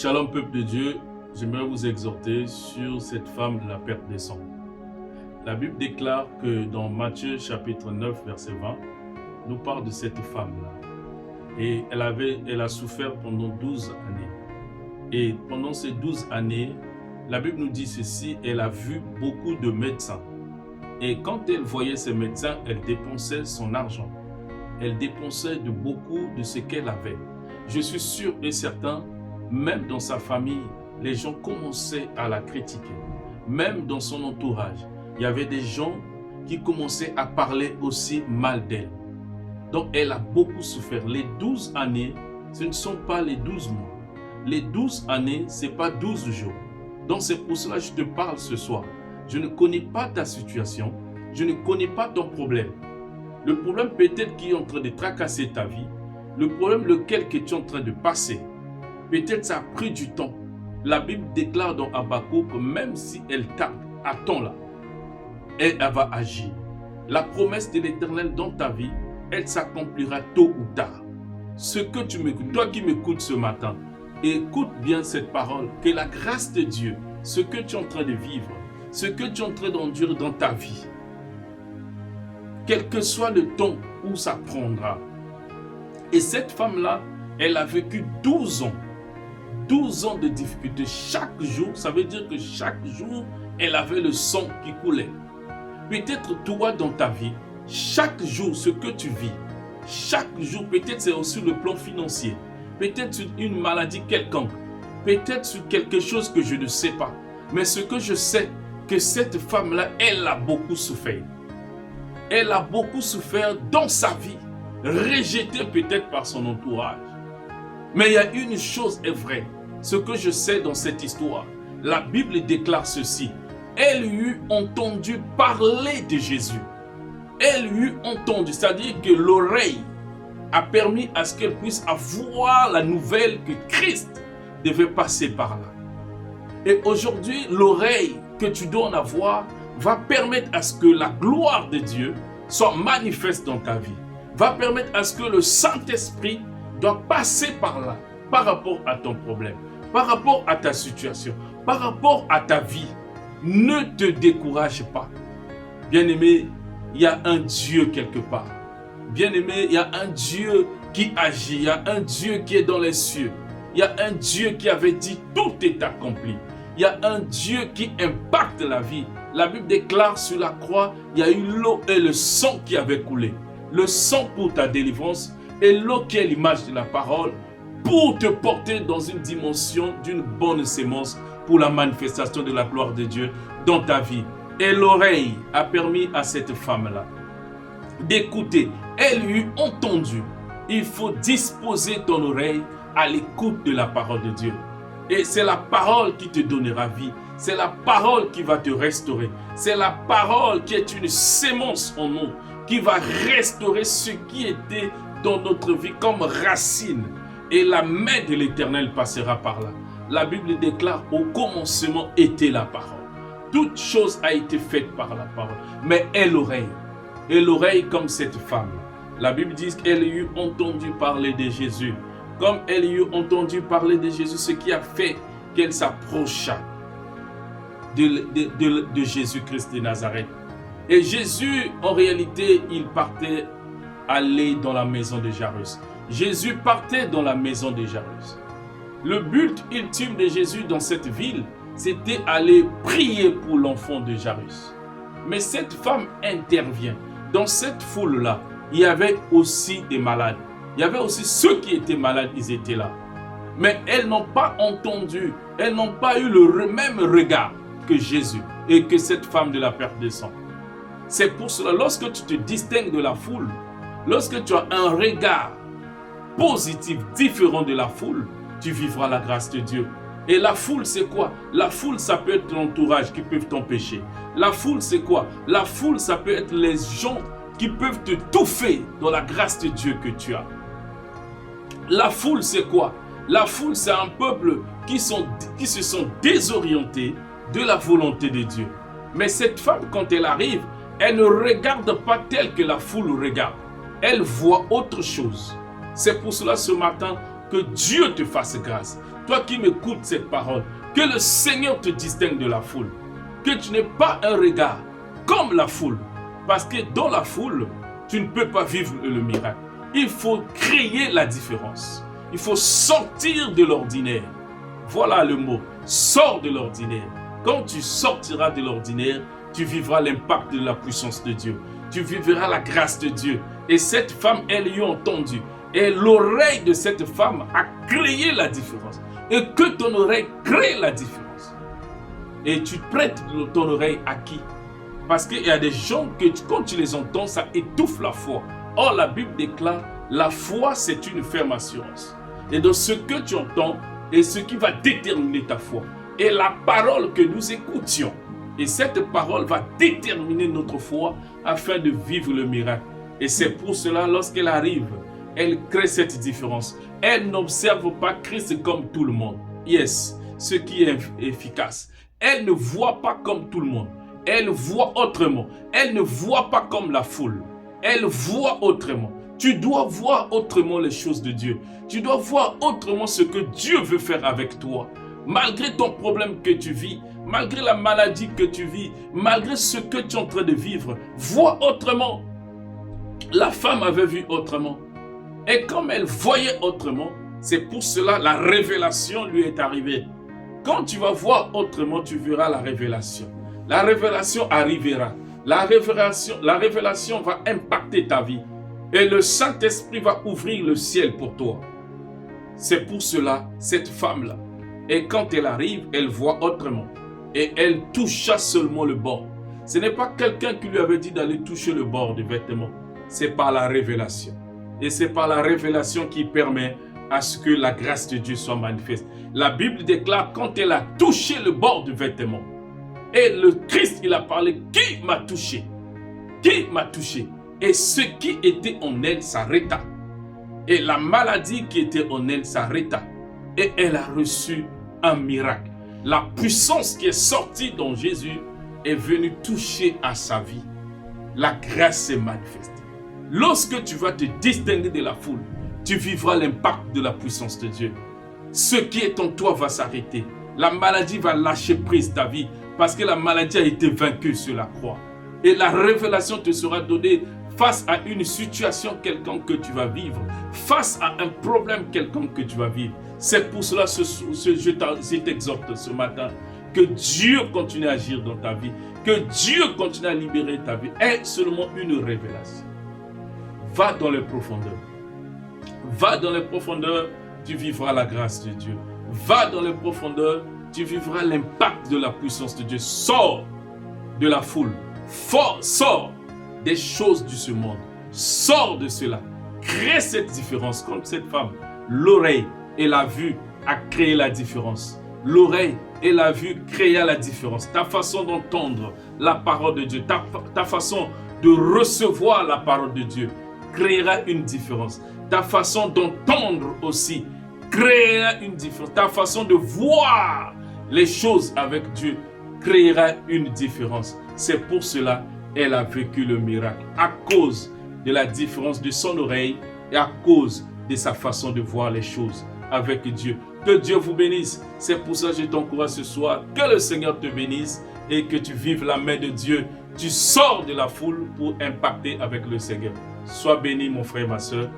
Shalom peuple de Dieu, j'aimerais vous exhorter sur cette femme de la perte des sangs. La Bible déclare que dans Matthieu chapitre 9 verset 20, nous parle de cette femme-là. Et elle a souffert pendant 12 années. Et pendant ces 12 années, la Bible nous dit ceci, elle a vu beaucoup de médecins. Et quand elle voyait ces médecins, elle dépensait son argent. Elle dépensait de beaucoup de ce qu'elle avait. Je suis sûr et certain, même dans sa famille, les gens commençaient à la critiquer. Même dans son entourage, il y avait des gens qui commençaient à parler aussi mal d'elle. Donc elle a beaucoup souffert. Les 12 années, ce ne sont pas les 12 mois. Les 12 années, ce n'est pas 12 jours. Donc c'est pour cela que je te parle ce soir. Je ne connais pas ta situation. Je ne connais pas ton problème. Le problème peut-être qui est en train de tracasser ta vie. Le problème lequel que tu es en train de passer. Peut-être ça a pris du temps. La Bible déclare dans Habakkuk que même si elle tarde, attends-la. Et elle va agir. La promesse de l'Éternel dans ta vie, elle s'accomplira tôt ou tard. Ce que tu m'écoutes, toi qui m'écoutes ce matin, écoute bien cette parole, que la grâce de Dieu, ce que tu es en train de vivre, ce que tu es en train d'endurer dans ta vie, quel que soit le temps où ça prendra. Et cette femme-là, elle a vécu 12 ans. 12 ans de difficultés. Chaque jour, ça veut dire que chaque jour, elle avait le sang qui coulait. Peut-être toi dans ta vie, chaque jour, ce que tu vis, chaque jour, peut-être c'est aussi le plan financier, peut-être sur une maladie quelconque, peut-être sur quelque chose que je ne sais pas. Mais ce que je sais, que cette femme-là, elle a beaucoup souffert. Elle a beaucoup souffert dans sa vie, rejetée peut-être par son entourage. Mais il y a une chose est vraie, ce que je sais dans cette histoire, la Bible déclare ceci, elle eut entendu parler de Jésus. Elle eut entendu, c'est-à-dire que l'oreille a permis à ce qu'elle puisse avoir la nouvelle que Christ devait passer par là. Et aujourd'hui, l'oreille que tu dois en avoir va permettre à ce que la gloire de Dieu soit manifeste dans ta vie. Va permettre à ce que le Saint-Esprit doit passer par là, par rapport à ton problème, par rapport à ta situation, par rapport à ta vie. Ne te décourage pas. Bien-aimé, il y a un Dieu quelque part. Bien-aimé, il y a un Dieu qui agit, il y a un Dieu qui est dans les cieux. Il y a un Dieu qui avait dit tout est accompli. Il y a un Dieu qui impacte la vie. La Bible déclare sur la croix, il y a eu l'eau et le sang qui avaient coulé. Le sang pour ta délivrance et l'eau qui est l'image de la parole pour te porter dans une dimension d'une bonne sémence pour la manifestation de la gloire de Dieu dans ta vie. Et l'oreille a permis à cette femme-là d'écouter. Elle eut entendu. Il faut disposer ton oreille à l'écoute de la parole de Dieu. Et c'est la parole qui te donnera vie. C'est la parole qui va te restaurer. C'est la parole qui est une sémence en nous, qui va restaurer ce qui était dans notre vie comme racine. Et la main de l'Éternel passera par là. La Bible déclare au commencement était la parole. Toute chose a été faite par la parole. Mais et l'oreille comme cette femme. La Bible dit qu'elle eut entendu parler de Jésus. Comme elle eut entendu parler de Jésus, ce qui a fait qu'elle s'approcha de Jésus-Christ de Nazareth. Et Jésus, en réalité, il partait aller dans la maison de Jairus. Jésus partait dans la maison de Jairus. Le but ultime de Jésus dans cette ville, c'était aller prier pour l'enfant de Jairus. Mais cette femme intervient. Dans cette foule-là, il y avait aussi des malades. Il y avait aussi ceux qui étaient malades, ils étaient là. Mais elles n'ont pas entendu, elles n'ont pas eu le même regard que Jésus et que cette femme de la perte de sang. C'est pour cela, lorsque tu te distingues de la foule, lorsque tu as un regard positif, différent de la foule, tu vivras la grâce de Dieu. Et la foule, c'est quoi? La foule, ça peut être l'entourage qui peuvent t'empêcher. La foule, c'est quoi? La foule, ça peut être les gens qui peuvent te touffer dans la grâce de Dieu que tu as. La foule, c'est quoi? La foule, c'est un peuple qui se sont désorientés de la volonté de Dieu. Mais cette femme, quand elle arrive, elle ne regarde pas tel que la foule regarde. Elle voit autre chose. C'est pour cela ce matin Que Dieu te fasse grâce. Toi qui m'écoutes cette parole, que le Seigneur te distingue de la foule. Que tu n'aies pas un regard comme la foule. Parce que dans la foule, tu ne peux pas vivre le miracle. Il faut créer la différence. Il faut sortir de l'ordinaire. Voilà le mot. Sors de l'ordinaire. Quand tu sortiras de l'ordinaire, tu vivras l'impact de la puissance de Dieu. Tu vivras la grâce de Dieu. Et cette femme, elle y a entendu. Et l'oreille de cette femme a créé la différence. Et que ton oreille crée la différence. Et tu prêtes ton oreille à qui? Parce qu'il y a des gens que quand tu les entends, ça étouffe la foi. Or, la Bible déclare, la foi, c'est une ferme assurance. Et dans ce que tu entends, est ce qui va déterminer ta foi. Et la parole que nous écoutions, et cette parole va déterminer notre foi afin de vivre le miracle. Et c'est pour cela, lorsqu'elle arrive, elle crée cette différence. Elle n'observe pas Christ comme tout le monde. Yes, ce qui est efficace. Elle ne voit pas comme tout le monde. Elle voit autrement. Elle ne voit pas comme la foule. Elle voit autrement. Tu dois voir autrement les choses de Dieu. Tu dois voir autrement ce que Dieu veut faire avec toi. Malgré ton problème que tu vis, malgré la maladie que tu vis, malgré ce que tu es en train de vivre, vois autrement. La femme avait vu autrement. Et comme elle voyait autrement, c'est pour cela la révélation lui est arrivée. Quand tu vas voir autrement, tu verras la révélation. La révélation arrivera. La révélation va impacter ta vie. Et le Saint-Esprit va ouvrir le ciel pour toi. C'est pour cela, cette femme-là. Et quand elle arrive, elle voit autrement. Et elle toucha seulement le bord. Ce n'est pas quelqu'un qui lui avait dit d'aller toucher le bord du vêtement. C'est par la révélation. Et c'est par la révélation qui permet à ce que la grâce de Dieu soit manifeste. La Bible déclare quand elle a touché le bord du vêtement. Et le Christ, il a parlé, qui m'a touché? Qui m'a touché? Et ce qui était en elle s'arrêta. Et la maladie qui était en elle s'arrêta. Et elle a reçu un miracle. La puissance qui est sortie dans Jésus est venue toucher à sa vie. La grâce s'est manifestée. Lorsque tu vas te distinguer de la foule, tu vivras l'impact de la puissance de Dieu. Ce qui est en toi va s'arrêter. La maladie va lâcher prise ta vie parce que la maladie a été vaincue sur la croix. Et la révélation te sera donnée face à une situation quelconque que tu vas vivre, face à un problème quelconque que tu vas vivre. C'est pour cela que je t'exhorte ce matin que Dieu continue à agir dans ta vie, que Dieu continue à libérer ta vie. Est seulement une révélation. Va dans les profondeurs. Va dans les profondeurs, tu vivras la grâce de Dieu. Va dans les profondeurs, tu vivras l'impact de la puissance de Dieu. Sors de la foule. Sors des choses de ce monde. Sors de cela. Crée cette différence. Comme cette femme, l'oreille et la vue a créé la différence. L'oreille et la vue créent la différence. Ta façon d'entendre la parole de Dieu, ta façon de recevoir la parole de Dieu créera une différence. Ta façon d'entendre aussi créera une différence. Ta façon de voir les choses avec Dieu créera une différence. C'est pour cela qu'elle a vécu le miracle. À cause de la différence de son oreille et à cause de sa façon de voir les choses avec Dieu. Que Dieu vous bénisse. C'est pour ça que je t'encourage ce soir. Que le Seigneur te bénisse et que tu vives la main de Dieu. Tu sors de la foule pour impacter avec le Seigneur. Sois béni mon frère, ma soeur.